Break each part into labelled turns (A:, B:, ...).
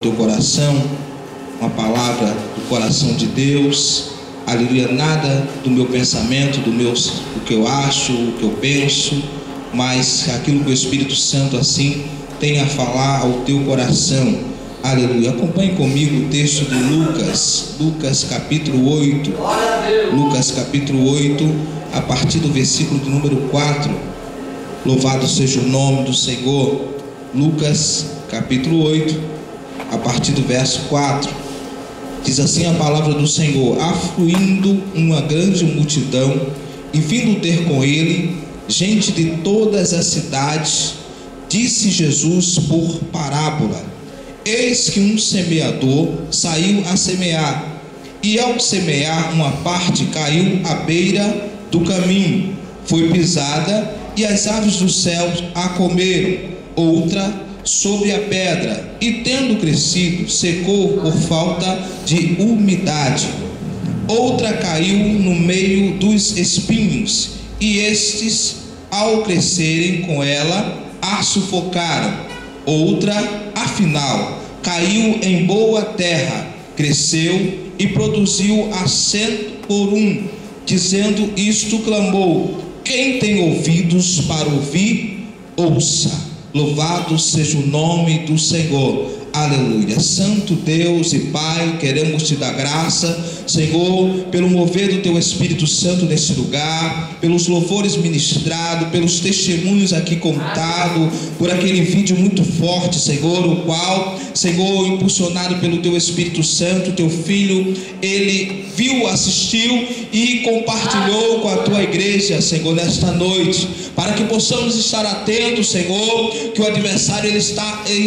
A: teu coração, uma palavra do coração de Deus, aleluia, nada do meu pensamento, o que eu acho, o que eu penso, mas aquilo que o Espírito Santo assim tem a falar ao teu coração, aleluia. Acompanhe comigo o texto de Lucas capítulo 8, Lucas capítulo 8, a partir do versículo de número 4, louvado seja o nome do Senhor. Lucas capítulo 8, a partir do verso 4, diz assim a palavra do Senhor: afluindo uma grande multidão, e vindo ter com ele gente de todas as cidades, disse Jesus por parábola: eis que um semeador saiu a semear, e ao semear uma parte caiu à beira do caminho, foi pisada, e as aves do céu a comeram. Outra sobre a pedra, e tendo crescido, secou por falta de umidade. Outra caiu no meio dos espinhos, e estes, ao crescerem com ela, a sufocaram. Outra, afinal, caiu em boa terra, cresceu e produziu a 100 por 1. Dizendo isto, clamou: quem tem ouvidos para ouvir, ouça. Louvado seja o nome do Senhor, aleluia. Santo Deus e Pai, queremos te dar graça, Senhor, pelo mover do teu Espírito Santo nesse lugar, pelos louvores ministrados, pelos testemunhos aqui contados, por aquele vídeo muito forte, Senhor, o qual, Senhor, impulsionado pelo teu Espírito Santo, teu Filho, ele viu, assistiu e compartilhou com a tua igreja, Senhor, nesta noite, para que possamos estar atentos, Senhor, que o adversário ele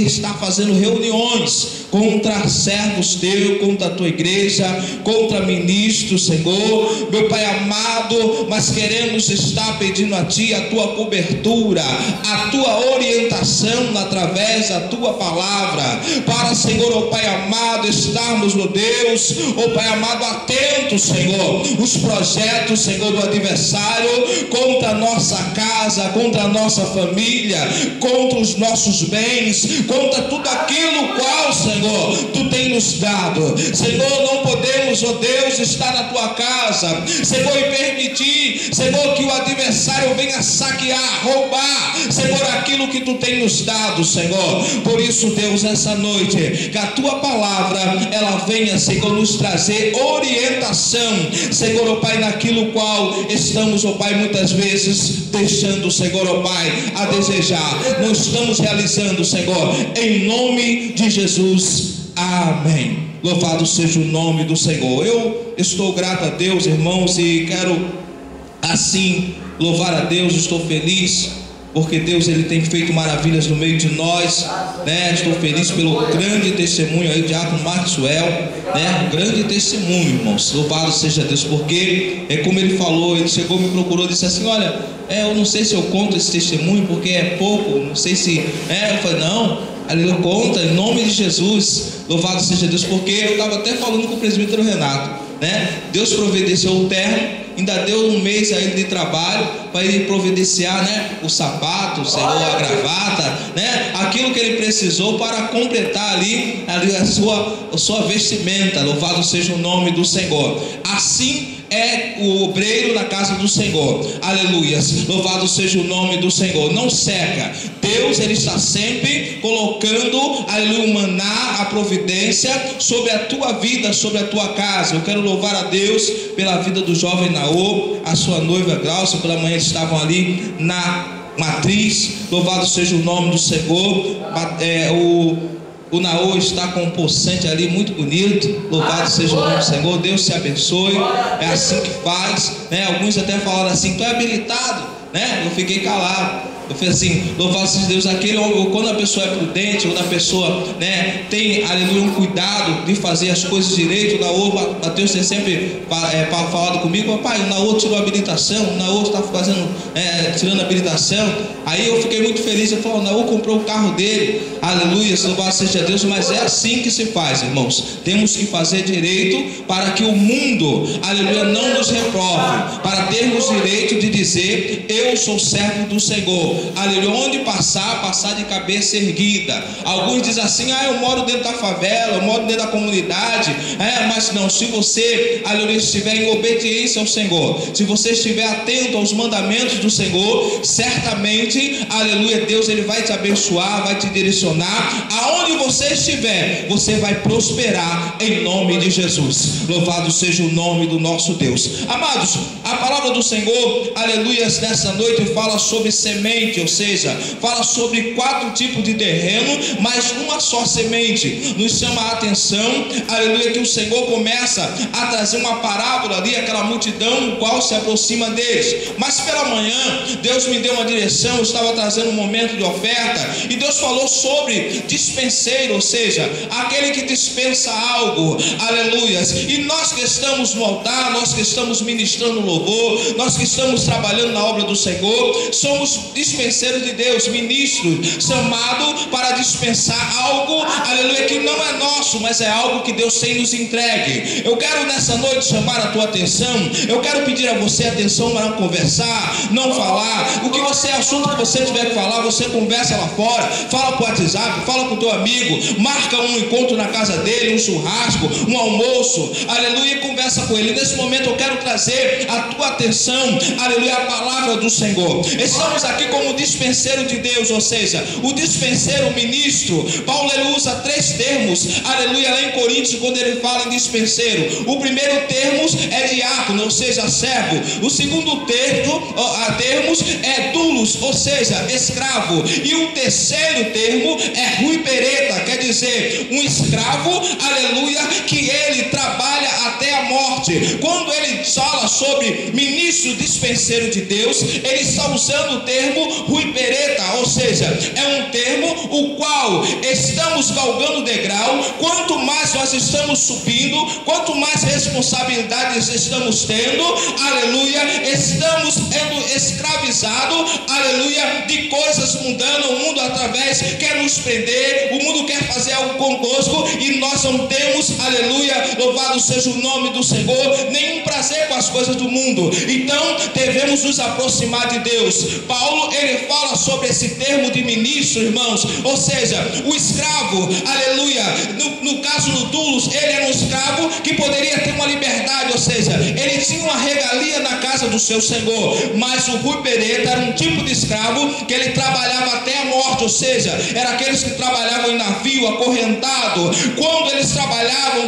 A: está fazendo reuniões contra servos teus, contra a tua igreja, contra ministros, Senhor, meu Pai amado, mas queremos estar pedindo a Ti a Tua cobertura, a Tua orientação através da Tua palavra, para, Senhor, ó Pai amado, estarmos, ó Deus, ó Pai amado, atentos, Senhor, os projetos, Senhor, do adversário contra a nossa casa, contra a nossa família, contra os nossos bens, contra tudo aquilo qual, Senhor, Tu tem nos dado. Senhor, não podemos, ó Deus, estar na Tua casa, Senhor, e permitir, Senhor, que o adversário venha saquear, roubar, Senhor, aquilo que Tu tem nos dado, Senhor. Por isso, Deus, essa noite, que a Tua palavra, ela venha, Senhor, nos trazer orientação, Senhor, ó Pai, naquilo qual estamos, ó Pai, muitas vezes deixando, Senhor, ó Pai, a desejar, não estamos realizando, Senhor, em nome de Jesus, amém. Louvado seja o nome do Senhor. Eu estou grato a Deus, irmãos, e quero assim louvar a Deus. Estou feliz porque Deus ele tem feito maravilhas no meio de nós, né? Estou feliz pelo grande testemunho aí, Diácono Maxwell, né? Um grande testemunho, irmãos. Louvado seja Deus, porque é como ele falou, ele chegou, me procurou, disse assim: olha, eu não sei se eu conto esse testemunho porque é pouco, não sei se eu falei, não, ele conta em nome de Jesus. Louvado seja Deus, porque eu estava até falando com o presbítero Renato, né? Deus providenciou o terno, ainda deu um mês a ele de trabalho para ele providenciar, né, o sapato, Senhor, a gravata, né, aquilo que ele precisou para completar ali a sua vestimenta. Louvado seja o nome do Senhor. Assim é o obreiro na casa do Senhor, aleluia. Louvado seja o nome do Senhor. Não seca. Deus ele está sempre colocando, aleluia, o maná, a providência sobre a tua vida, sobre a tua casa. Eu quero louvar a Deus pela vida do jovem Naô, a sua noiva Glaucia. Pela manhã eles estavam ali na matriz. Louvado seja o nome do Senhor. O Naô está com um poçante ali muito bonito. Louvado seja o nome do Senhor. Deus te abençoe. É assim que faz, né? Alguns até falaram assim: tu é habilitado, né? Eu fiquei calado. Eu falei assim: louvado seja Deus. Quando a pessoa é prudente, quando a pessoa, né, tem, aleluia, um cuidado de fazer as coisas direito. O Naô, Mateus tem sempre falado comigo: papai, o Naô tirou a habilitação, o Naô está tirando a habilitação. Aí eu fiquei muito feliz. Eu falei: o Naô comprou o carro dele, aleluia, louvado seja Deus. Mas é assim que se faz, irmãos. Temos que fazer direito para que o mundo, aleluia, não nos reprove, para termos direito de dizer: eu sou servo do Senhor. aleluia, onde passar de cabeça erguida. Alguns dizem assim: eu moro dentro da favela, eu moro dentro da comunidade. Mas não, se você, aleluia, estiver em obediência ao Senhor, se você estiver atento aos mandamentos do Senhor, certamente, aleluia, Deus ele vai te abençoar, vai te direcionar. Aonde você estiver, você vai prosperar em nome de Jesus. Louvado seja o nome do nosso Deus. Amados, a palavra do Senhor, aleluia, nessa noite fala sobre semente, ou seja, fala sobre 4 tipos de terreno, mas uma só semente. Nos chama a atenção, aleluia, que o Senhor começa a trazer uma parábola ali, aquela multidão no qual se aproxima deles. Mas pela manhã, Deus me deu uma direção, eu estava trazendo um momento de oferta, e Deus falou sobre dispenseiro, ou seja, aquele que dispensa algo, aleluia. E nós que estamos no altar, nós que estamos ministrando louvor, nós que estamos trabalhando na obra do Senhor, somos dispenseiros de Deus, ministros, chamados para dispensar algo, aleluia, que não é nosso, mas é algo que Deus tem nos entregue. Eu quero nessa noite chamar a tua atenção, eu quero pedir a você atenção para não conversar, não falar. O que você, assunto que você tiver que falar, você conversa lá fora, fala para o WhatsApp, fala com o teu amigo, marca um encontro na casa dele, um churrasco, um almoço, aleluia, e conversa com ele. Nesse momento eu quero trazer a tua atenção, aleluia, a palavra do Senhor. Estamos aqui como dispenseiro de Deus, ou seja, o dispenseiro, o ministro. Paulo ele usa 3 termos, aleluia, lá em Coríntios, quando ele fala em dispenseiro. O primeiro termo é diácono, ou seja, servo. O segundo termos é doulos, ou seja, escravo. E o terceiro termo é huipereta, quer dizer, um escravo, aleluia, que ele trabalha até a morte. Quando ele fala sobre ministro dispenseiro de Deus, ele está usando o termo huipereta, ou seja, é um termo o qual estamos galgando o degrau. Quanto mais nós estamos subindo, quanto mais responsabilidades estamos tendo, aleluia, estamos sendo escravizados, aleluia, de coisas mundando. O mundo através quer nos prender, o mundo quer fazer algo conosco e nós não temos, aleluia, louvado seja o nome do Senhor, nenhum prazer com as coisas do mundo. Então devemos nos aproximar de Deus. Paulo ele fala sobre esse termo de ministro, irmãos, ou seja, o escravo, aleluia, no caso do doulos, ele era um escravo que poderia ter uma liberdade, ou seja, ele tinha uma regalia na casa do seu senhor. Mas o huipereta era um tipo de escravo que ele trabalhava até a morte, ou seja, era aqueles que trabalhavam em navio, acorrentado. Quando eles trabalhavam,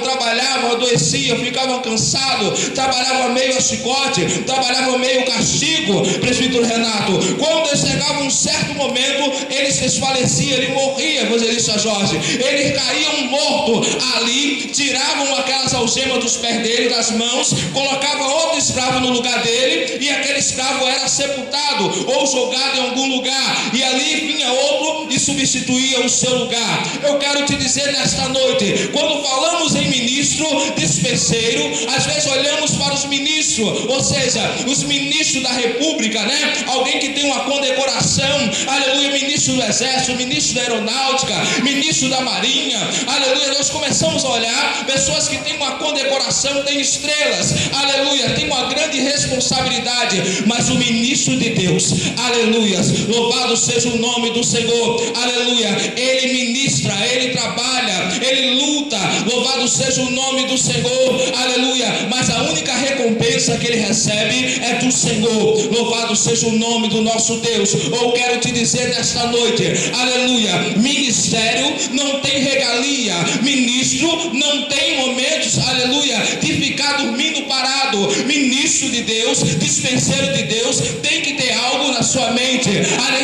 A: adoeciam, ficavam cansados, trabalhavam meio a chicote, trabalhavam meio castigo, presbítero Renato. Quando chegava um certo momento, eles desfaleciam, ele morria, evangelista Jorge, eles caíam mortos ali, tiravam aquelas algemas dos pés dele, das mãos, colocavam outro escravo no lugar dele, e aquele escravo era sepultado ou jogado em algum lugar, e ali vinha outro e substituía o seu lugar. Eu quero te dizer nesta noite, quando falamos em ministro, dispenseiro, às vezes olhamos para os ministros, ou seja, os ministros da república, né? Alguém que tem uma condecoração, aleluia, ministro do exército, ministro da aeronáutica, ministro da marinha, aleluia. Nós começamos a olhar pessoas que têm uma condecoração, têm estrelas, aleluia, tem uma grande responsabilidade. Mas o ministro de Deus, aleluia, louvado seja o nome do Senhor, aleluia, ele ministra, ele trabalha, ele luta, louvado seja o nome do Senhor, aleluia. Mas a única recompensa que ele recebe é do Senhor, louvado seja o nome do nosso Deus. Ou quero te dizer nesta noite, aleluia, ministério não tem regalia, ministro não tem momentos, aleluia, de ficar dormindo parado. Ministro de Deus, dispenseiro de Deus, tem que ter algo na sua mente,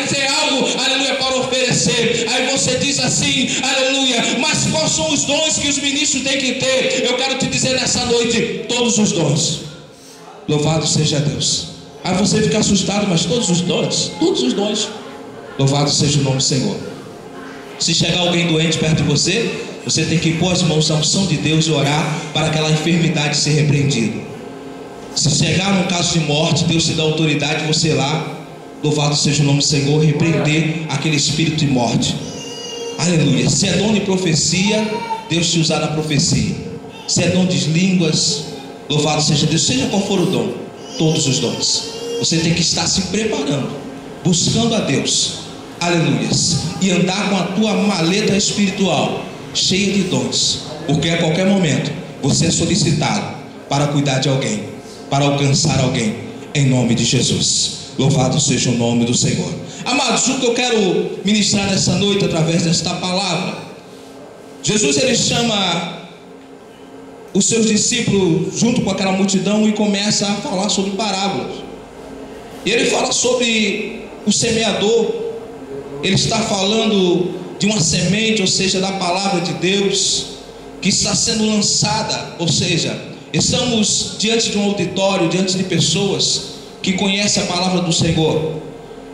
A: ter algo, aleluia, para oferecer. Aí você diz assim, aleluia, mas quais são os dons que os ministros têm que ter? Eu quero te dizer nessa noite, todos os dons. Louvado seja Deus. Aí você fica assustado, mas todos os dons, louvado seja o nome do Senhor. Se chegar alguém doente perto de você, você tem que pôr as mãos na unção de Deus e orar para aquela enfermidade ser repreendida. Se chegar num caso de morte, Deus te dá autoridade, você lá, louvado seja o nome do Senhor, repreender aquele espírito de morte. Aleluia. Se é dom de profecia, Deus te usar na profecia. Se é dom de línguas, louvado seja Deus, seja qual for o dom, todos os dons. Você tem que estar se preparando buscando a Deus, aleluias, e andar com a tua maleta espiritual cheia de dons, porque a qualquer momento você é solicitado para cuidar de alguém, para alcançar alguém, em nome de Jesus. Louvado seja o nome do Senhor. Amados, o que eu quero ministrar nessa noite através desta palavra, Jesus ele chama os seus discípulos junto com aquela multidão e começa a falar sobre parábolas. E ele fala sobre o semeador. Ele está falando de uma semente, ou seja, da palavra de Deus, que está sendo lançada. Ou seja, estamos diante de um auditório, diante de pessoas que conhecem a palavra do Senhor.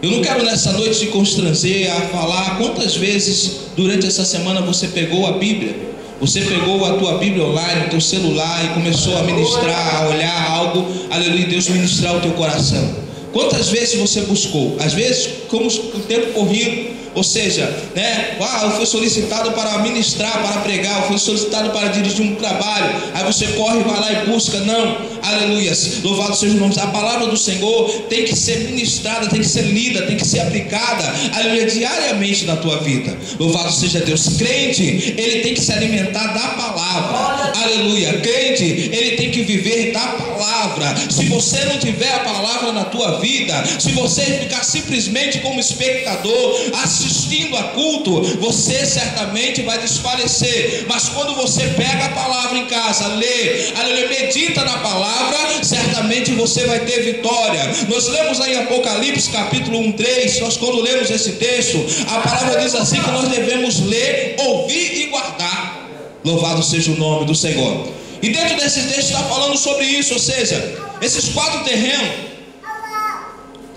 A: Eu não quero nessa noite te constranger a falar quantas vezes durante essa semana você pegou a Bíblia, você pegou a tua Bíblia online, o teu celular e começou a ministrar, a olhar algo, aleluia, Deus ministrar o teu coração. Quantas vezes você buscou? Às vezes, como o tempo corrido, ou seja, eu fui solicitado para ministrar, para pregar, eu fui solicitado para dirigir um trabalho, aí você corre, vai lá e busca. Não, aleluias, louvado seja o nome. A palavra do Senhor tem que ser ministrada, tem que ser lida, tem que ser aplicada, aleluia, diariamente na tua vida. Louvado seja Deus. Crente, ele tem que se alimentar da palavra, aleluia. Crente, ele tem que viver da palavra. Se você não tiver a palavra na tua vida, se você ficar simplesmente como espectador, assistindo a culto, você certamente vai desfalecer. Mas quando você pega a palavra em casa, lê, aleluia, medita na palavra, certamente você vai ter vitória. Nós lemos aí em Apocalipse capítulo 1:3, nós quando lemos esse texto, a palavra diz assim que nós devemos ler, ouvir e guardar. Louvado seja o nome do Senhor. E dentro desse texto está falando sobre isso, ou seja, esses 4 terrenos,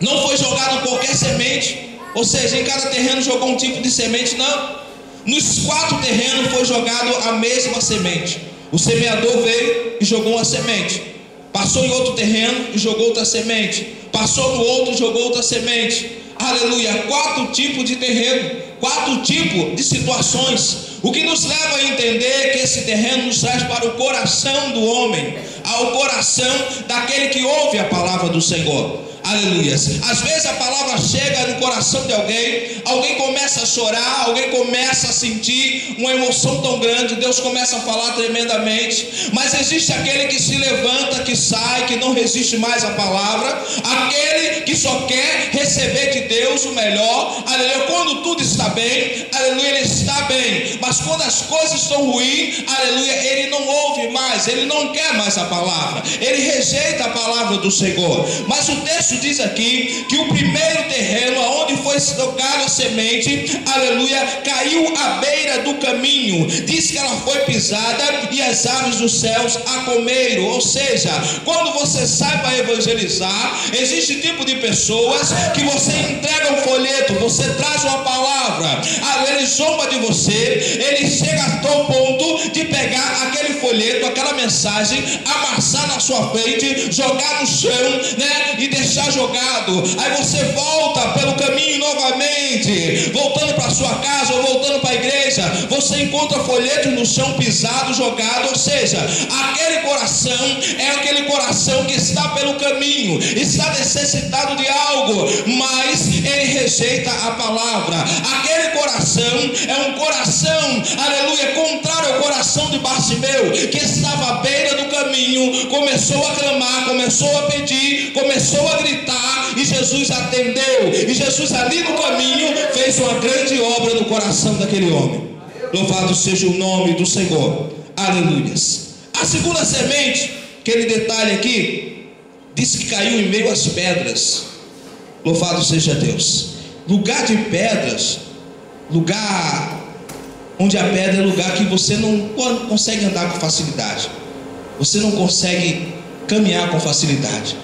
A: não foi jogado qualquer semente, ou seja, em cada terreno jogou um tipo de semente, não. Nos 4 terrenos foi jogado a mesma semente. O semeador veio e jogou uma semente, passou em outro terreno e jogou outra semente, passou no outro e jogou outra semente. Aleluia, 4 tipos de terreno, 4 tipos de situações. O que nos leva a entender que esse terreno nos traz para o coração do homem, ao coração daquele que ouve a palavra do Senhor. Aleluias. Às vezes a palavra chega no coração de alguém, alguém começa a chorar, alguém começa a sentir uma emoção tão grande, Deus começa a falar tremendamente, mas existe aquele que se levanta, que sai, que não resiste mais à palavra, aquele que só quer receber de Deus o melhor, aleluia. Quando tudo está bem, aleluia, ele está bem, mas quando as coisas estão ruins, aleluia, ele não ouve mais, ele não quer mais a palavra, ele rejeita a palavra do Senhor. Mas o texto diz aqui que o primeiro terreno aonde foi jogada a semente, aleluia, caiu à beira do caminho. Diz que ela foi pisada e as aves dos céus a comeram. Ou seja, quando você sai para evangelizar, existe tipo de pessoas que você entrega um folheto, você traz uma palavra, ele zomba de você, ele chega a tal ponto de pegar aquele folheto, aquela mensagem, amassar na sua frente, jogar no chão, e deixar jogado. Aí você volta pelo caminho novamente, voltando para sua casa ou voltando para a igreja, você encontra folhetos no chão pisado, jogado. Ou seja, aquele coração é aquele coração que está pelo caminho, está necessitado de algo, mas ele rejeita a palavra. Aquele coração é um coração, aleluia, contrário ao coração de Bartimeu, que estava à beira do caminho, começou a clamar, começou a pedir, começou a gritar, e Jesus atendeu. E Jesus ali no caminho fez uma grande obra no coração daquele homem. Louvado seja o nome do Senhor. Aleluias. A segunda semente, aquele detalhe aqui, diz que caiu em meio às pedras. Louvado seja Deus. Lugar de pedras, lugar onde a pedra é lugar que você não consegue andar com facilidade, você não consegue caminhar com facilidade.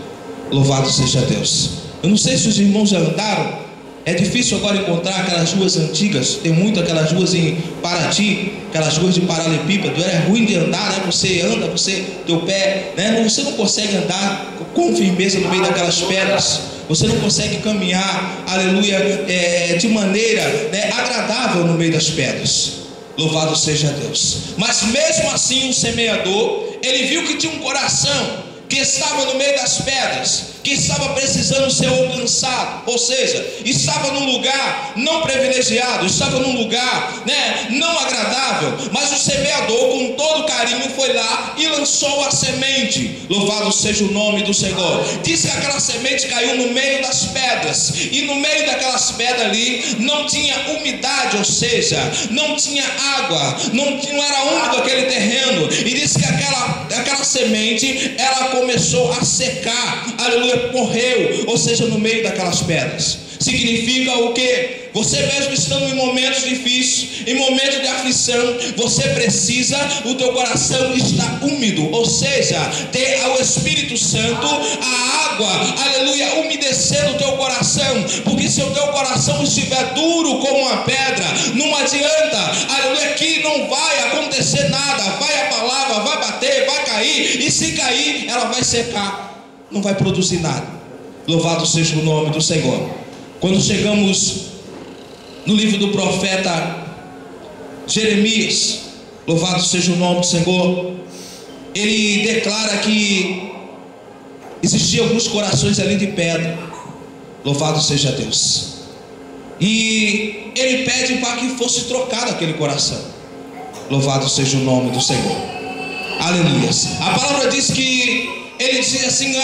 A: Louvado seja Deus. Eu não sei se os irmãos já andaram. É difícil agora encontrar aquelas ruas antigas. Tem muito aquelas ruas em Paraty, aquelas ruas de paralelepípedo. É ruim de andar, Você anda, teu pé, você não consegue andar com firmeza no meio daquelas pedras. Você não consegue caminhar, aleluia, de maneira agradável no meio das pedras. Louvado seja Deus. Mas mesmo assim o semeador, ele viu que tinha um coração que estava no meio das pedras, que estava precisando ser alcançado, ou seja, estava num lugar não privilegiado, estava num lugar, não agradável, mas o semeador com todo carinho foi lá e lançou a semente. Louvado seja o nome do Senhor. Diz que aquela semente caiu no meio das pedras, e no meio daquelas pedras ali não tinha umidade, ou seja, não tinha água, não era úmido aquele terreno, e diz que aquela semente, ela começou a secar, aleluia, morreu, ou seja, no meio daquelas pedras. Significa o quê? Você mesmo estando em momentos difíceis, em momentos de aflição, você precisa, o teu coração está úmido, ou seja, ter o Espírito Santo, a água, aleluia, umedecer o teu coração, porque se o teu coração estiver duro como uma pedra, não adianta, aleluia, que não vai acontecer nada, vai a palavra, vai bater, vai cair, e se cair, ela vai secar, não vai produzir nada. Louvado seja o nome do Senhor. Quando chegamos no livro do profeta Jeremias, louvado seja o nome do Senhor, ele declara que existiam alguns corações ali de pedra, louvado seja Deus, e ele pede para que fosse trocado aquele coração, louvado seja o nome do Senhor, aleluia. A palavra diz que ele diz assim: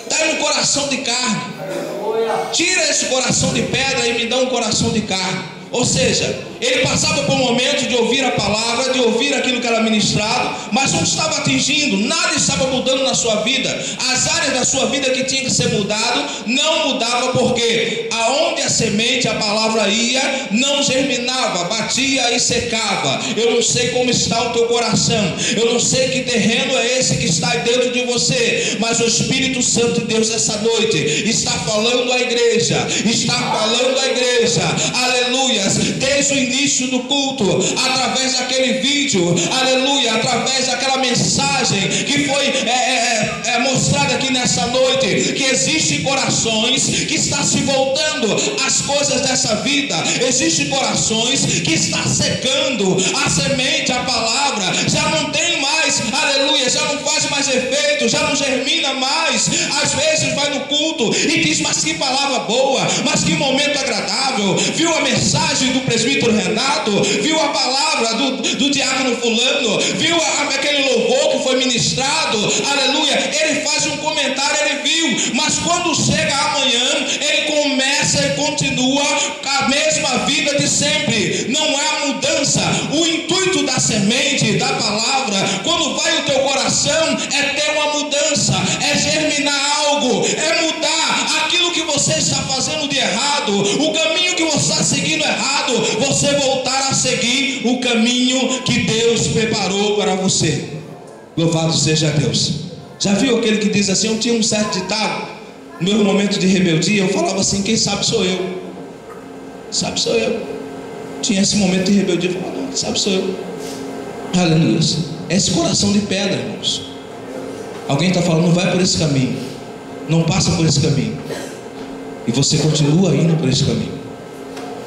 A: dá-me um coração de carne, tira esse coração de pedra e me dá um coração de carne. Ou seja, ele passava por um momento de ouvir a palavra, de ouvir aquilo que era ministrado, mas não estava atingindo, nada estava mudando na sua vida. As áreas da sua vida que tinha que ser mudado, não mudava, porque aonde a semente, a palavra ia, não germinava, batia e secava. Eu não sei como está o teu coração, eu não sei que terreno é esse que está aí dentro de você, mas o Espírito Santo de Deus essa noite está falando à igreja, aleluia, desde o início do culto, através daquele vídeo, aleluia, através daquela mensagem que foi mostrada aqui nessa noite, que existem corações que estão se voltando às coisas dessa vida, existem corações que estão secando, a semente, a palavra, já não tem mais, aleluia, já não faz mais efeito, já não germina mais. Às vezes vai no culto e diz: mas que palavra boa, mas que momento agradável, viu a mensagem do presbítero Renato, viu a palavra do diácono fulano, viu aquele louvor que foi ministrado, aleluia, ele faz um comentário, ele viu, mas quando chega amanhã, ele começa e continua a mesma vida de sempre, não há mudança. O intuito da semente, da palavra, quando vai o teu coração, é ter uma mudança, é germinar algo, é mudar aquilo que você está fazendo de errado, o caminho que você está seguindo errado, você voltar a seguir o caminho que Deus preparou para você. Louvado seja Deus. Já viu aquele que diz assim? Eu tinha um certo ditado, no meu momento de rebeldia, eu falava assim: quem sabe sou eu, sabe sou eu. Tinha esse momento de rebeldia, eu falava: não, quem sabe sou eu. Aleluia. É esse coração de pedra, irmãos. Alguém está falando: não vai por esse caminho, não passa por esse caminho, e você continua indo por esse caminho.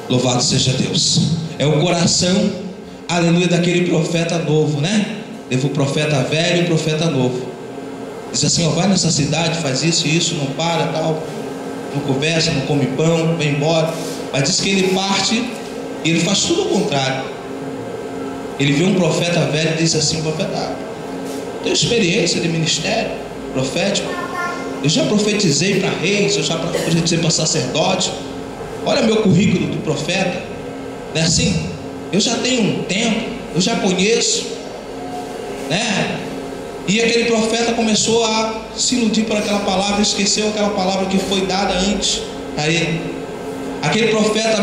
A: Louvado seja Deus. É o coração, aleluia, daquele profeta novo, Teve o profeta velho e o profeta novo. Diz assim: vai nessa cidade, faz isso e isso, não para, tal, não conversa, não come pão, vem embora. Mas diz que ele parte e ele faz tudo ao contrário. Ele vê um profeta velho e diz assim: profeta, tenho experiência de ministério profético, eu já profetizei para reis, eu já profetizei para sacerdote, olha meu currículo do profeta, não é assim? Eu já tenho um tempo, eu já conheço, E aquele profeta começou a se iludir por aquela palavra, esqueceu aquela palavra que foi dada antes a ele. Aquele profeta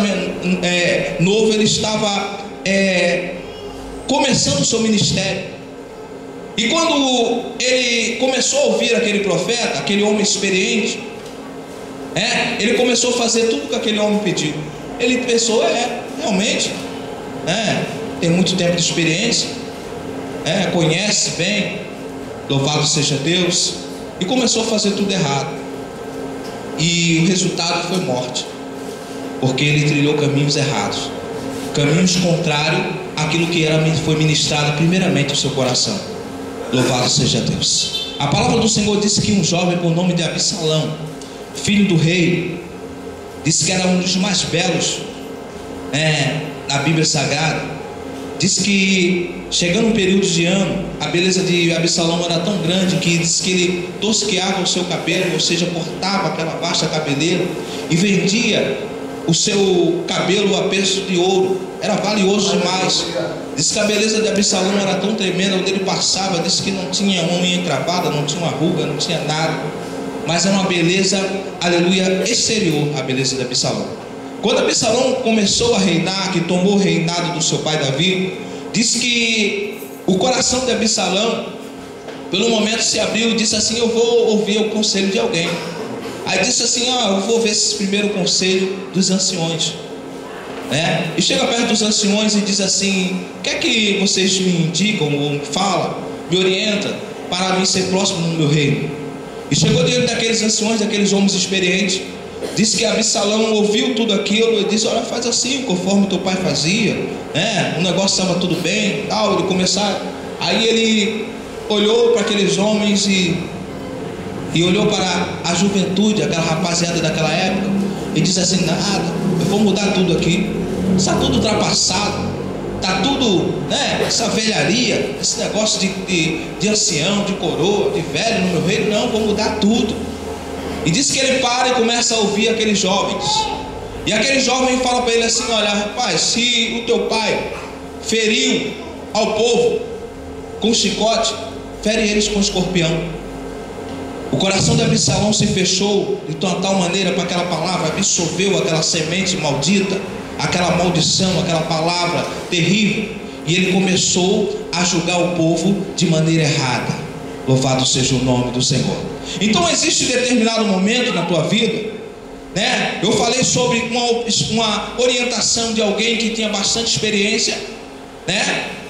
A: novo, ele estava começando o seu ministério, e quando ele começou a ouvir aquele profeta, aquele homem experiente, ele começou a fazer tudo que aquele homem pediu. Ele pensou: realmente, tem muito tempo de experiência, conhece bem, louvado seja Deus, e começou a fazer tudo errado, e o resultado foi morte, porque ele trilhou caminhos errados, caminhos contrários àquilo que foi ministrado primeiramente no seu coração. Louvado seja Deus. A palavra do Senhor disse que um jovem por nome de Absalão, filho do rei, disse que era um dos mais belos na Bíblia Sagrada. Diz que chegando um período de ano, a beleza de Absalão era tão grande que diz que ele tosqueava o seu cabelo, ou seja, cortava aquela vasta cabeleira e vendia o seu cabelo a preço de ouro. Era valioso demais. Diz que a beleza de Absalão era tão tremenda, onde ele passava, disse que não tinha uma unha encravada, não tinha uma ruga, não tinha nada, mas era uma beleza, aleluia, exterior, a beleza de Absalão. Quando Absalão começou a reinar, que tomou o reinado do seu pai Davi, diz que o coração de Absalão, pelo momento, se abriu e disse assim: eu vou ouvir o conselho de alguém. Aí disse assim: eu vou ver esse primeiro conselho dos anciões, E chega perto dos anciões e diz assim: o que é que vocês me indicam, ou me falam, me orientam para mim ser próximo no meu reino? E chegou diante daqueles anciões, daqueles homens experientes. Diz que Absalão ouviu tudo aquilo e disse: olha, faz assim, conforme teu pai fazia, o negócio estava tudo bem, tal. Ele começar, aí ele olhou para aqueles homens e olhou para a juventude, aquela rapaziada daquela época, e disse assim: nada, eu vou mudar tudo aqui, está tudo ultrapassado, está tudo, essa velharia, esse negócio de ancião, de coroa, de velho no meu reino, não, vou mudar tudo. E diz que ele para e começa a ouvir aqueles jovens. E aquele jovem fala para ele assim: olha, rapaz, se o teu pai feriu ao povo com chicote, fere eles com escorpião. O coração de Absalão se fechou de tal maneira para aquela palavra, absorveu aquela semente maldita, aquela maldição, aquela palavra terrível, e ele começou a julgar o povo de maneira errada. Louvado seja o nome do Senhor. Então existe determinado momento na tua vida, eu falei sobre uma orientação de alguém que tinha bastante experiência,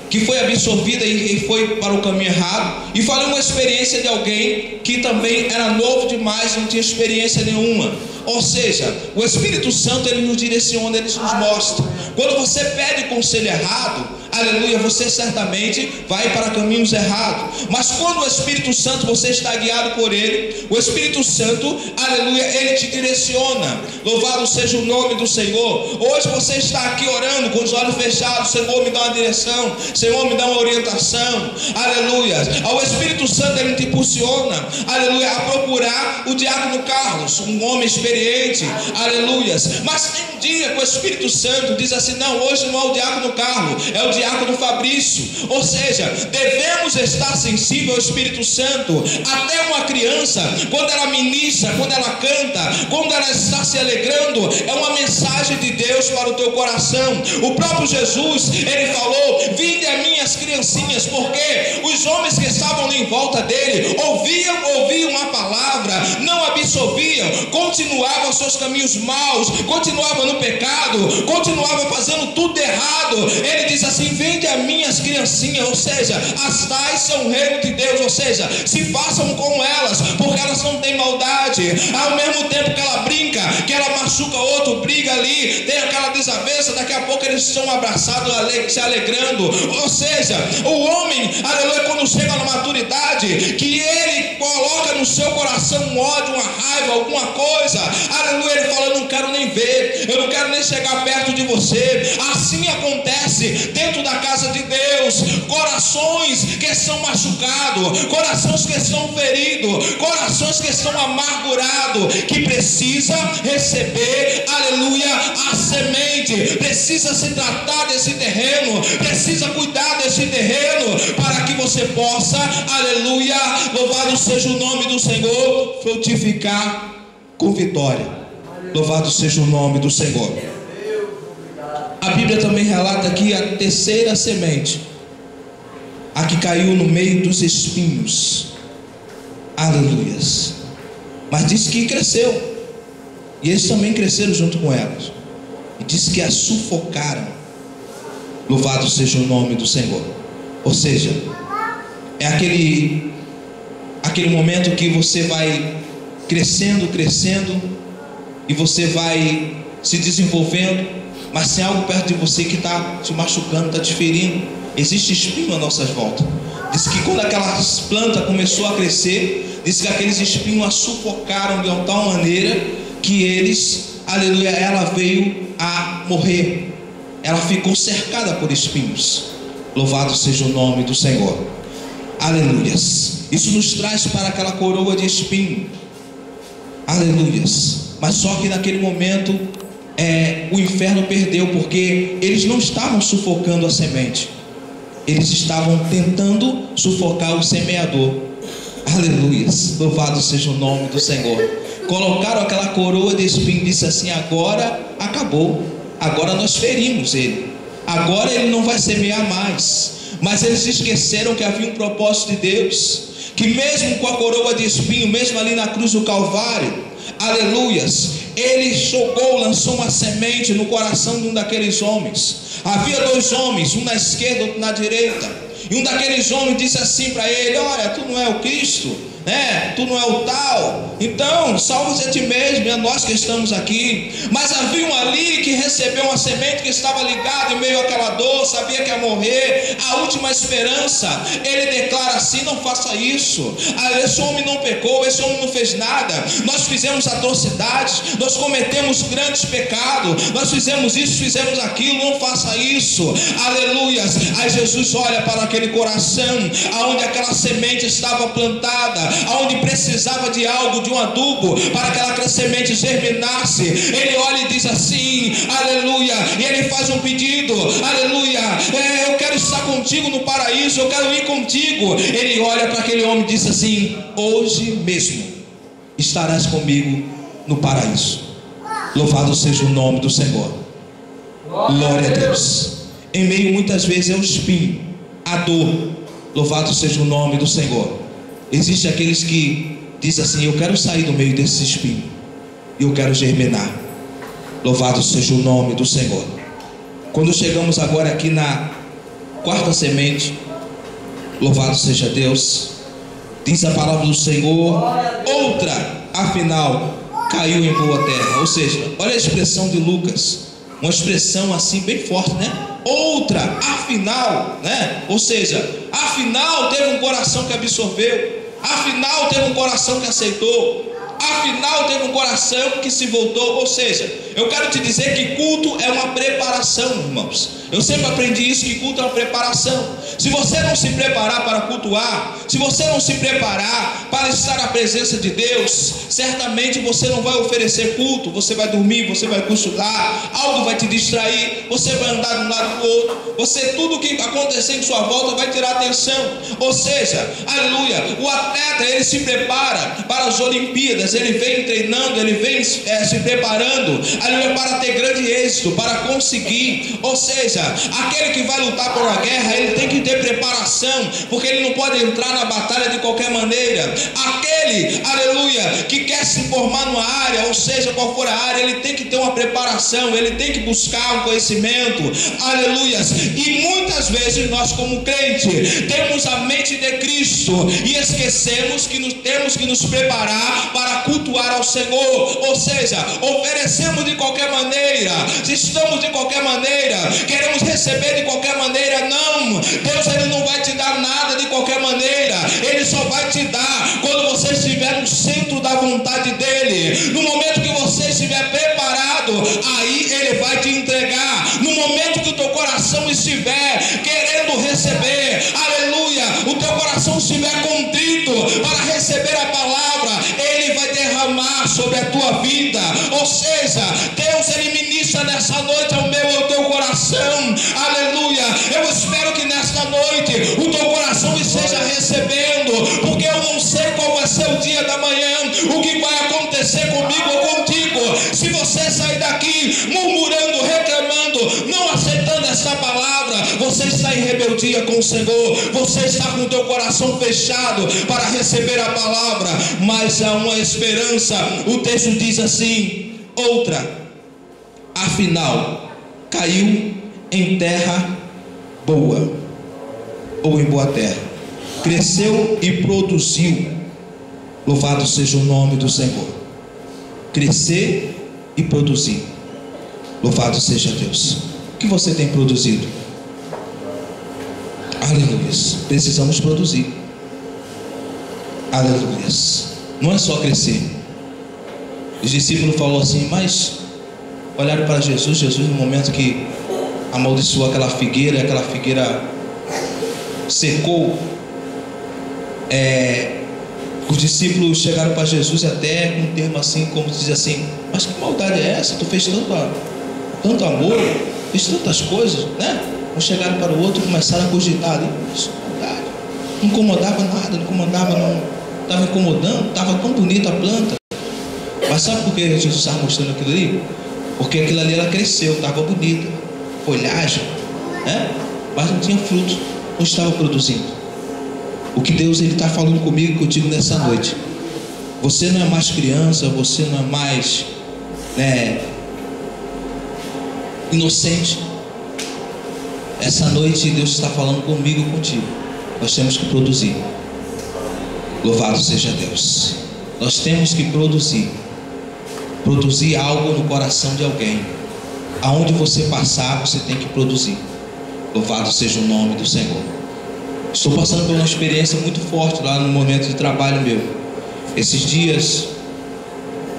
A: que foi absorvida e foi para o caminho errado. E falei uma experiência de alguém que também era novo demais, não tinha experiência nenhuma. Ou seja, o Espírito Santo, ele nos direciona, ele nos mostra. Quando você pede conselho errado, aleluia, você certamente vai para caminhos errados. Mas quando o Espírito Santo, você está guiado por ele, o Espírito Santo, aleluia, ele te direciona. Louvado seja o nome do Senhor. Hoje você está aqui orando com os olhos fechados: Senhor, me dá uma direção, Senhor, me dá uma orientação, aleluia. O Espírito Santo, ele te impulsiona, aleluia, a procurar o diácono Carlos, um homem experiente, aleluia. Mas tem um dia que o Espírito Santo diz assim: não, hoje não é o diácono Carlos, é o diácono Fabrício. Ou seja, devemos estar sensível ao Espírito Santo. Até uma criança, quando ela ministra, quando ela canta, quando ela está se alegrando, é uma mensagem de Deus para o teu coração. O próprio Jesus, ele falou: vinde a mim as criancinhas, porque os homens que estavam ali em volta dele ouviam a palavra, não absorviam, continuavam seus caminhos maus, continuavam no pecado, continuavam fazendo tudo errado. Ele diz assim: vende a mim as criancinhas, ou seja, as tais são o reino de Deus, ou seja, se façam com elas, porque elas não têm maldade. Ao mesmo tempo que ela brinca, que ela machuca outro, briga ali, tem aquela desavença, daqui a pouco eles estão abraçados, se alegrando. Ou seja, o homem, aleluia, quando chega na maturidade, que ele coloca no seu coração um ódio, uma raiva, alguma coisa, aleluia, ele fala: eu não quero nem ver, eu não quero nem chegar perto de você. Assim acontece dentro da casa de Deus. Corações que estão machucados, corações que estão feridos, corações que estão amargurados, que precisa receber, aleluia, a semente, precisa se tratar desse terreno, precisa cuidar desse terreno, para que você possa, aleluia, louvado seja o nome do Senhor, frutificar com vitória. Louvado seja o nome do Senhor. A Bíblia também relata aqui a terceira semente, a que caiu no meio dos espinhos. Aleluias. Mas diz que cresceu, e eles também cresceram junto com elas, e diz que a sufocaram. Louvado seja o nome do Senhor. Ou seja, é aquele momento que você vai crescendo, e você vai se desenvolvendo, mas tem algo perto de você que está te machucando, está te ferindo. Existe espinho à nossa volta. Diz que quando aquelas plantas começou a crescer, diz que aqueles espinhos a sufocaram de tal maneira que eles, aleluia, ela veio a morrer. Ela ficou cercada por espinhos. Louvado seja o nome do Senhor. Aleluias. Isso nos traz para aquela coroa de espinho. Aleluias. Mas só que naquele momento o inferno perdeu, porque eles não estavam sufocando a semente, eles estavam tentando sufocar o semeador. Aleluias. Louvado seja o nome do Senhor. Colocaram aquela coroa de espinho e disse assim: agora acabou, agora nós ferimos ele, agora ele não vai semear mais. Mas eles esqueceram que havia um propósito de Deus, que mesmo com a coroa de espinho, mesmo ali na cruz do Calvário, aleluias, ele lançou uma semente no coração de um daqueles homens. Havia dois homens, um na esquerda, outro na direita, e um daqueles homens disse assim para ele: olha, tu não é o Cristo, né? Tu não é o tal, então salva-se a ti mesmo, é nós que estamos aqui. Mas havia um ali que recebeu uma semente, que estava ligado em meio àquela dor, sabia que ia morrer, a última esperança. Ele declara assim: não faça isso, esse homem não pecou, esse homem não fez nada, nós fizemos atrocidades, nós cometemos grandes pecados, nós fizemos isso, fizemos aquilo, não faça isso. Aleluias. Aí Jesus olha para aquele coração, aonde aquela semente estava plantada, aonde precisava de algo, de um adubo, para que aquela semente germinasse. Ele olha e diz assim: aleluia, e ele faz um pedido: aleluia, eu quero estar contigo no paraíso, eu quero ir contigo. Ele olha para aquele homem e diz assim: hoje mesmo estarás comigo no paraíso. Louvado seja o nome do Senhor. Glória a Deus. Em meio muitas vezes o espinho, a dor, louvado seja o nome do Senhor. Existem aqueles que dizem assim: eu quero sair do meio desse espinho, eu quero germinar. Louvado seja o nome do Senhor. Quando chegamos agora aqui na quarta semente, louvado seja Deus, diz a palavra do Senhor: outra, afinal, caiu em boa terra. Ou seja, olha a expressão de Lucas, uma expressão assim bem forte, né? Outra, afinal, né? Ou seja, afinal teve um coração que absorveu, afinal teve um coração que aceitou, afinal teve um coração que se voltou. Ou seja, eu quero te dizer que culto é uma preparação, irmãos. Eu sempre aprendi isso, que culto é uma preparação. Se você não se preparar para cultuar, se você não se preparar para estar na presença de Deus, certamente você não vai oferecer culto. Você vai dormir, você vai cochilar, algo vai te distrair, você vai andar de um lado para o outro, tudo que acontecer em sua volta vai tirar atenção. Ou seja, aleluia, o atleta, ele se prepara para as Olimpíadas, ele vem treinando, ele vem se preparando, aleluia, para ter grande êxito, para conseguir. Ou seja, aquele que vai lutar por uma guerra, ele tem que ter preparação, porque ele não pode entrar na batalha de qualquer maneira. Aquele, aleluia, que quer se formar numa área, ou seja, qual for a área, ele tem que ter uma preparação, ele tem que buscar um conhecimento, aleluia. E muitas vezes nós, como crente, temos a mente de Cristo e esquecemos que temos que nos preparar para cultuar ao Senhor. Ou seja, oferecemos de qualquer maneira, estamos de qualquer maneira, queremos receber de qualquer maneira. Não, Deus, ele não vai te dar nada de qualquer maneira, ele só vai te dar quando você estiver no centro da vontade dele. No momento que você estiver preparado, aí ele vai te entregar. No momento que o teu coração estiver querendo receber, aleluia, o teu coração estiver contrito para receber a palavra, ele vai derramar sobre a tua vida. Ou seja, Deus, ele ministra nessa noite ao meu e ao teu coração, aleluia. Eu espero que nesta noite o teu coração esteja recebendo, porque eu não sei qual vai ser o dia da manhã, o que vai acontecer comigo ou contigo. Se você sair daqui murmurando, reclamando, não aceitando essa palavra, você está em rebeldia com o Senhor, você está com o teu coração fechado para receber a palavra. Mas há uma esperança. O texto diz assim: outra, afinal, caiu em terra boa, ou em boa terra, cresceu e produziu. Louvado seja o nome do Senhor. Crescer e produzir. Louvado seja Deus. O que você tem produzido? Aleluia. Precisamos produzir. Aleluia. Não é só crescer. Os discípulos falaram assim, mas olharam para Jesus. Jesus, no momento que amaldiçoou aquela figueira secou, os discípulos chegaram para Jesus até com um termo assim, como diz assim, mas que maldade é essa? Tu fez tanto amor, fez tantas coisas, né? Um chegaram para o outro e começaram a cogitar ali, isso é maldade. Não incomodava nada, não estava incomodando, estava tão bonita a planta. Mas sabe por que Jesus estava mostrando aquilo ali? Porque aquilo ali ela cresceu, estava bonita, folhagem, né? Mas não tinha fruto, não estava produzindo. O que Deus está falando comigo e contigo nessa noite, você não é mais criança, você não é mais inocente. Essa noite Deus está falando comigo e contigo. Nós temos que produzir. Louvado seja Deus. Nós temos que produzir algo no coração de alguém. Aonde você passar, você tem que produzir. Louvado seja o nome do Senhor. Estou passando por uma experiência muito forte lá no momento de trabalho meu. Esses dias,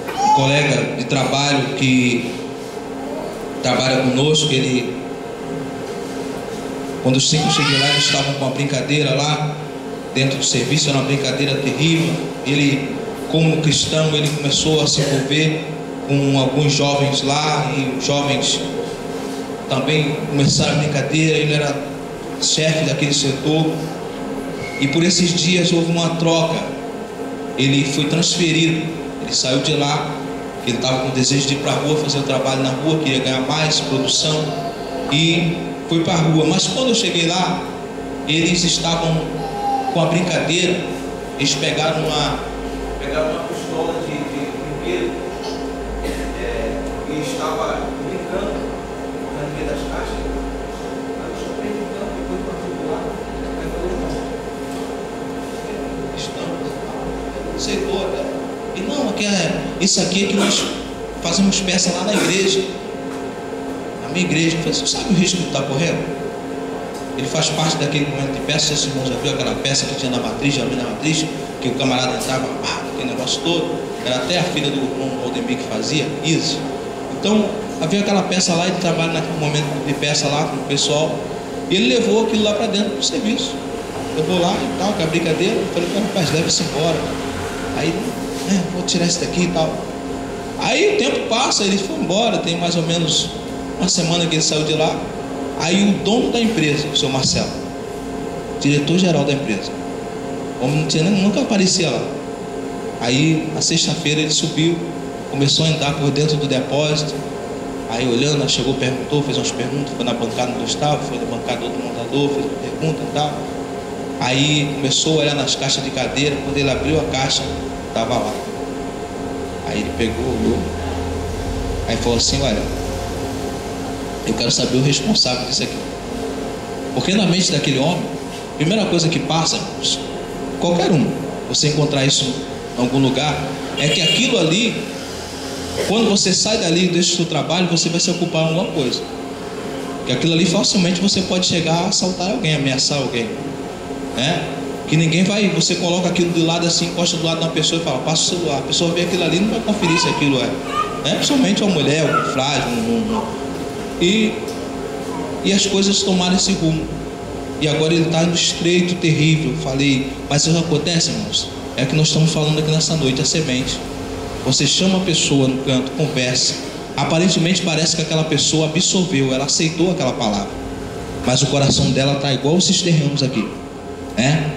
A: um colega de trabalho que trabalha conosco, quando eu cheguei lá, eles estavam com uma brincadeira lá dentro do serviço, era uma brincadeira terrível. Ele, como cristão, ele começou a se envolver com alguns jovens lá, e os jovens também começaram a brincadeira. Ele era chefe daquele setor, e por esses dias houve uma troca. Ele foi transferido, ele saiu de lá, ele estava com desejo de ir para a rua, fazer o trabalho na rua, queria ganhar mais produção, e foi para a rua. Mas quando eu cheguei lá, eles estavam com a brincadeira, eles pegaram uma pistola de brinquedo, e estava brincando no meio das caixas. Secou, e não, isso aqui é que nós fazemos peça lá na igreja, na minha igreja. Eu falei, você sabe o risco que está correndo? Ele faz parte daquele momento de peça. Esse irmão já viu aquela peça que tinha na matriz, já viu na matriz, que o camarada entrava, aquele negócio todo, era até a filha do irmão Valdemir que fazia, isso. Então, havia aquela peça lá, ele trabalha naquele momento de peça lá com o pessoal, e ele levou aquilo lá para dentro do serviço. Eu vou lá e tal, com a brincadeira. Eu falei, rapaz, leva-se embora. Aí, vou tirar isso daqui e tal. Aí o tempo passa, ele foi embora. Tem mais ou menos uma semana que ele saiu de lá. Aí o dono da empresa, o seu Marcelo, diretor-geral da empresa, como nunca aparecia lá. Aí na sexta-feira ele subiu, começou a andar por dentro do depósito. Aí olhando, chegou, perguntou, fez umas perguntas, foi na bancada onde eu estava, foi na bancada do outro montador, fez uma pergunta e tal. Aí começou a olhar nas caixas de cadeira. Quando ele abriu a caixa, estava lá. Aí ele pegou, olhou, aí falou assim, olha, eu quero saber o responsável disso aqui. Porque na mente daquele homem, a primeira coisa que passa, qualquer um, você encontrar isso em algum lugar, é que aquilo ali, quando você sai dali e deixa o seu trabalho, você vai se ocupar em alguma coisa. Porque aquilo ali facilmente você pode chegar a assaltar alguém, ameaçar alguém, né? Que ninguém vai, você coloca aquilo de lado assim, encosta do lado de uma pessoa e fala, passa o celular. A pessoa vê aquilo ali, não vai conferir se aquilo é, né? Principalmente uma mulher, um frágil, e as coisas tomaram esse rumo. E agora ele está no estreito terrível. Falei, mas isso acontece, irmãos? É o que nós estamos falando aqui nessa noite, a semente. Você chama a pessoa no canto, conversa. Aparentemente parece que aquela pessoa absorveu, ela aceitou aquela palavra, mas o coração dela está igual esses terrenos aqui, né?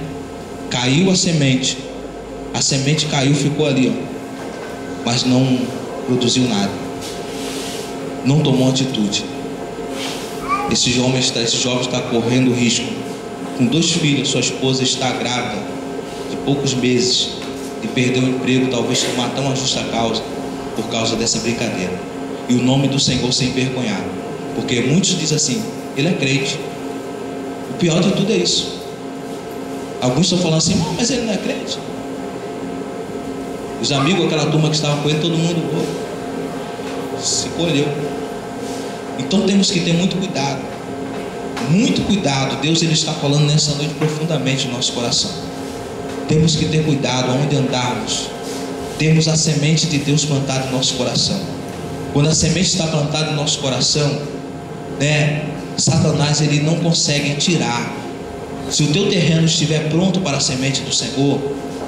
A: Caiu a semente caiu, ficou ali, ó, mas não produziu nada, não tomou atitude. Esse jovem está correndo risco, com 2 filhos, sua esposa está grávida de poucos meses, e perdeu o emprego, talvez tomar tão uma justa causa, por causa dessa brincadeira. E o nome do Senhor ser envergonhado, porque muitos dizem assim, ele é crente. O pior de tudo é isso. Alguns estão falando assim, mas ele não é crente. Os amigos, aquela turma que estava com ele, todo mundo se colheu. Então temos que ter muito cuidado. muito cuidado. Deus ele está falando nessa noite profundamente no nosso coração. Temos que ter cuidado aonde andarmos. Temos a semente de Deus plantada no nosso coração. Quando a semente está plantada no nosso coração, Satanás ele não consegue tirar. Se o teu terreno estiver pronto para a semente do Senhor,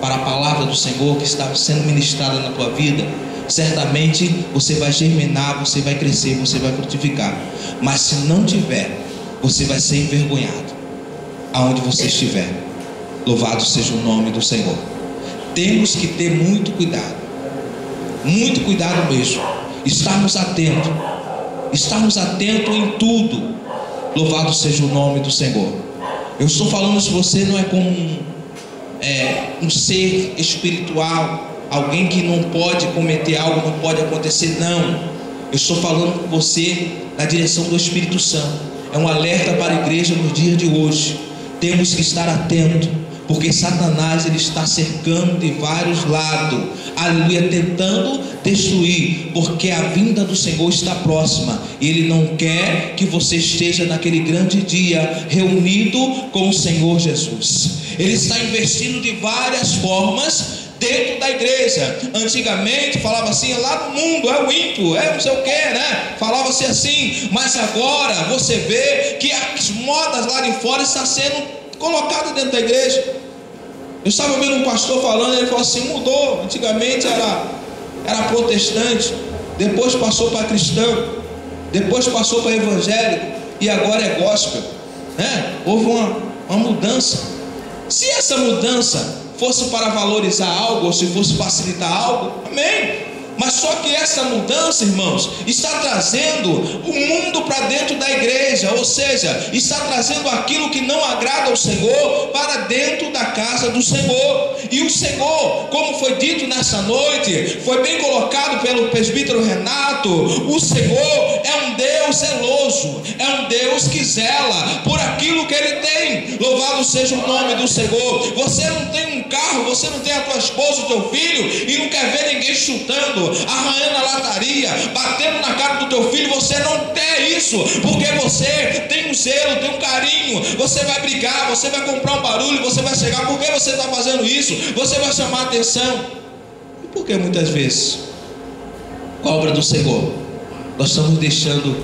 A: para a palavra do Senhor que está sendo ministrada na tua vida, certamente você vai germinar, você vai crescer, você vai frutificar. Mas se não tiver, você vai ser envergonhado aonde você estiver. Louvado seja o nome do Senhor. Temos que ter muito cuidado mesmo. Estarmos atentos em tudo. Louvado seja o nome do Senhor. Eu estou falando, se você não é como um ser espiritual, alguém que não pode cometer algo, não pode acontecer, não. Eu estou falando com você na direção do Espírito Santo. É um alerta para a igreja nos dias de hoje. Temos que estar atentos, porque Satanás ele está cercando de vários lados, aleluia, tentando destruir, porque a vinda do Senhor está próxima, e Ele não quer que você esteja naquele grande dia reunido com o Senhor Jesus. Ele está investindo de várias formas dentro da igreja. Antigamente falava assim, lá no mundo é o ímpio, não sei o que, falava-se assim, mas agora você vê que as modas lá de fora estão sendo colocadas dentro da igreja. Eu estava vendo um pastor falando, ele falou assim, mudou. Antigamente era protestante, depois passou para cristão, depois passou para evangélico, e agora é gospel, Houve uma mudança. Se essa mudança fosse para valorizar algo, ou se fosse facilitar algo, amém. Mas só que essa mudança, irmãos, está trazendo o mundo para dentro da igreja, ou seja, está trazendo aquilo que não agrada ao Senhor para dentro da casa do Senhor. E o Senhor, como foi dito nessa noite, foi bem colocado pelo presbítero Renato, o Senhor é um Deus zeloso, é um Deus que zela por aquilo que Ele tem. Louvado seja o nome do Senhor. Você não tem um carro, você não tem a tua esposa, o teu filho, e não quer ver ninguém chutando, arranhando a lataria, batendo na cara do teu filho. Você não quer isso, porque você tem um zelo, tem um carinho. Você vai brigar, você vai comprar um barulho, você vai chegar, por que você está fazendo isso? Você vai chamar a atenção. E por que muitas vezes, com a obra do Senhor, nós estamos deixando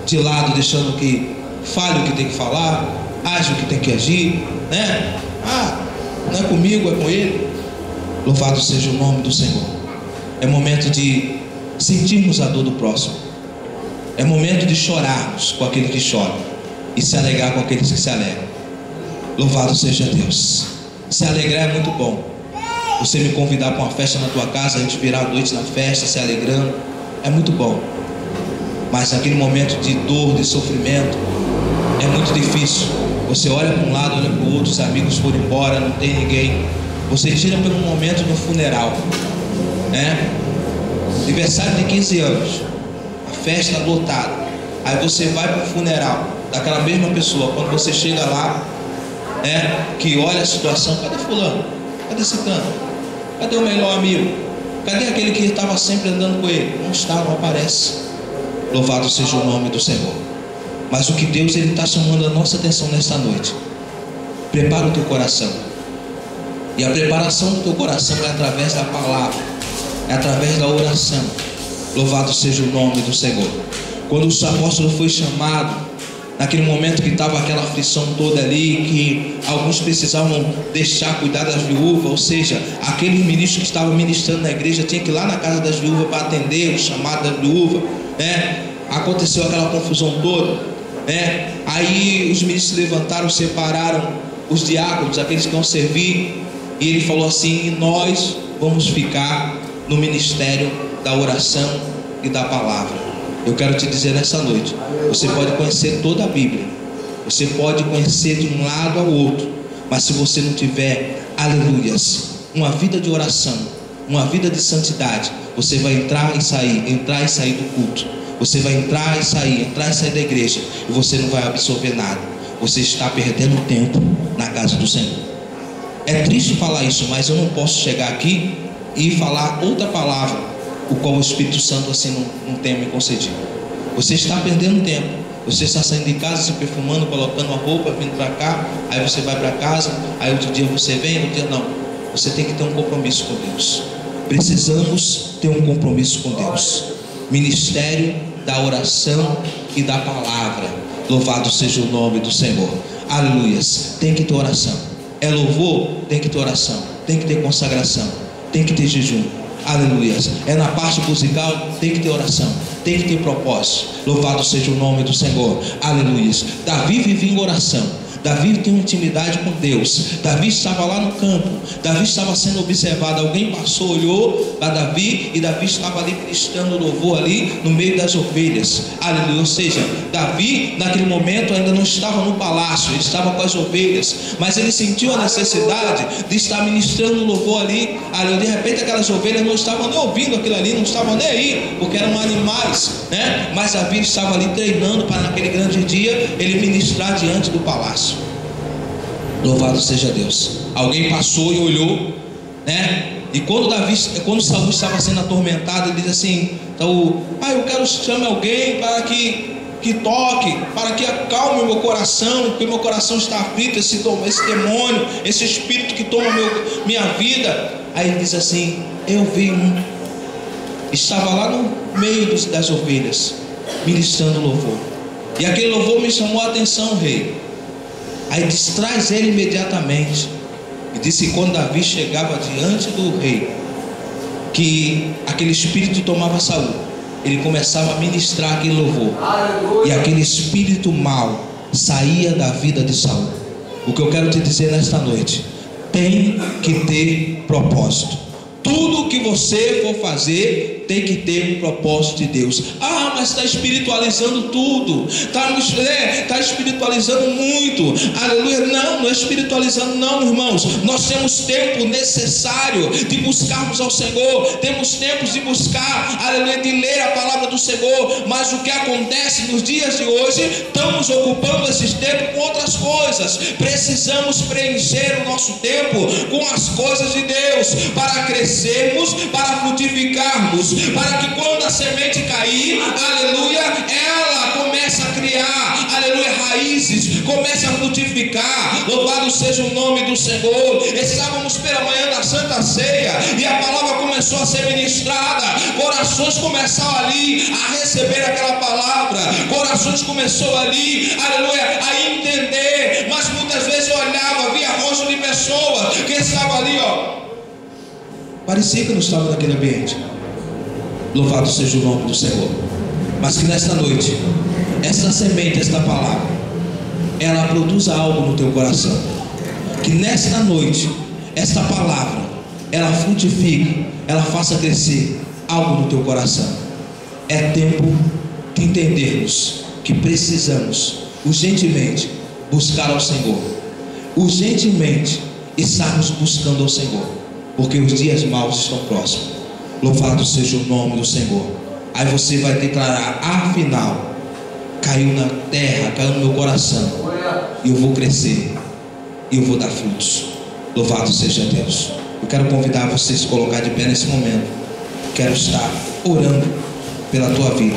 A: de lado, deixando que fale o que tem que falar, age o que tem que agir, não é comigo, é com Ele. Louvado seja o nome do Senhor. É momento de sentirmos a dor do próximo. É momento de chorarmos com aquele que chora e se alegrar com aqueles que se alegram. Louvado seja Deus. Se alegrar é muito bom. Você me convidar para uma festa na tua casa, a gente virar a noite na festa, se alegrando, é muito bom. Mas naquele momento de dor, de sofrimento, é muito difícil. Você olha para um lado, olha para o outro, os amigos foram embora, não tem ninguém. Você tira por um momento no funeral, aniversário de 15 anos, a festa lotada. Aí você vai para o funeral daquela mesma pessoa. Quando você chega lá, que olha a situação, cadê fulano? Cadê ciclano? Cadê o melhor amigo? Cadê aquele que estava sempre andando com ele? Não está, não aparece. Louvado seja o nome do Senhor. Mas o que Deus ele está chamando a nossa atenção nesta noite, prepara o teu coração. E a preparação do teu coração é através da palavra, é através da oração. Louvado seja o nome do Senhor. Quando o apóstolo foi chamado, naquele momento que estava aquela aflição toda ali, que alguns precisavam deixar cuidar das viúvas, ou seja, aquele ministro que estava ministrando na igreja tinha que ir lá na casa das viúvas para atender o chamado das viúvas, aconteceu aquela confusão toda, aí os ministros levantaram, separaram os diáconos, aqueles que vão servir, e ele falou assim: nós vamos ficar no ministério da oração e da palavra. Eu quero te dizer nessa noite, você pode conhecer toda a Bíblia, você pode conhecer de um lado ao outro, mas se você não tiver, aleluias, uma vida de oração, uma vida de santidade, você vai entrar e sair do culto, você vai entrar e sair da igreja, e você não vai absorver nada. Você está perdendo tempo na casa do Senhor. É triste falar isso, mas eu não posso chegar aqui e falar outra palavra, o qual o Espírito Santo assim não tem me concedido. Você está perdendo tempo. Você está saindo de casa, se perfumando, colocando uma roupa, vindo para cá, aí você vai para casa, aí outro dia você vem, outro dia não. Você tem que ter um compromisso com Deus. Precisamos ter um compromisso com Deus. Ministério da oração e da palavra. Louvado seja o nome do Senhor. Aleluias. Tem que ter oração. É louvor? Tem que ter oração. Tem que ter consagração. Tem que ter jejum. Aleluias. É na parte musical? Tem que ter oração. Tem que ter propósito. Louvado seja o nome do Senhor. Aleluias. Davi vivia em oração. Davi tem uma intimidade com Deus. Davi estava lá no campo. Davi estava sendo observado. Alguém passou, olhou para Davi, e Davi estava ali ministrando louvor ali no meio das ovelhas. Aleluia. Ou seja, Davi naquele momento ainda não estava no palácio, ele estava com as ovelhas, mas ele sentiu a necessidade de estar ministrando louvor ali. Aleluia. De repente aquelas ovelhas não estavam nem ouvindo aquilo ali, não estavam nem aí, porque eram animais, né? Mas Davi estava ali treinando para naquele grande dia ele ministrar diante do palácio. Louvado seja Deus. Alguém passou e olhou, né? E quando Saul estava sendo atormentado, ele diz assim: então, eu quero chamar alguém para que toque, para que acalme o meu coração, porque meu coração está aflito, esse demônio, esse espírito que toma minha vida. Aí ele diz assim: eu vi um, estava lá no meio das ovelhas, ministrando louvor, e aquele louvor me chamou a atenção, rei. Aí traz ele imediatamente. E disse que quando Davi chegava diante do rei, que aquele espírito tomava Saul, ele começava a ministrar aquele louvor. Aleluia. E aquele espírito mau saía da vida de Saul. O que eu quero te dizer nesta noite: tem que ter propósito. Tudo que você for fazer tem que ter um propósito de Deus. Mas está espiritualizando tudo, está espiritualizando muito. Aleluia. Não é espiritualizando não, irmãos. Nós temos tempo necessário de buscarmos ao Senhor. Temos tempos de buscar, aleluia, de ler a palavra do Senhor. Mas o que acontece nos dias de hoje? Estamos ocupando esses tempos com outras coisas. Precisamos preencher o nosso tempo com as coisas de Deus, para crescermos, para frutificarmos, para que quando a semente cair, aleluia, ela começa a criar, aleluia, raízes, começa a frutificar. Louvado seja o nome do Senhor. Estávamos pela manhã da Santa Ceia e a palavra começou a ser ministrada. Corações começaram ali a receber aquela palavra. Corações começaram ali, aleluia, a entender. Mas muitas vezes eu olhava, via rosto de pessoas que estavam ali, parecia que não estava naquele ambiente. Louvado seja o nome do Senhor. Mas que nesta noite, esta semente, esta palavra, ela produza algo no teu coração. Que nesta noite, esta palavra, ela frutifique, ela faça crescer algo no teu coração. É tempo de entendermos que precisamos urgentemente buscar ao Senhor. Urgentemente estarmos buscando ao Senhor, porque os dias maus estão próximos. Louvado seja o nome do Senhor. Aí você vai declarar: afinal, caiu na terra, caiu no meu coração, e eu vou crescer, e eu vou dar frutos. Louvado seja Deus. Eu quero convidar você a se colocar de pé nesse momento. Quero estar orando pela tua vida.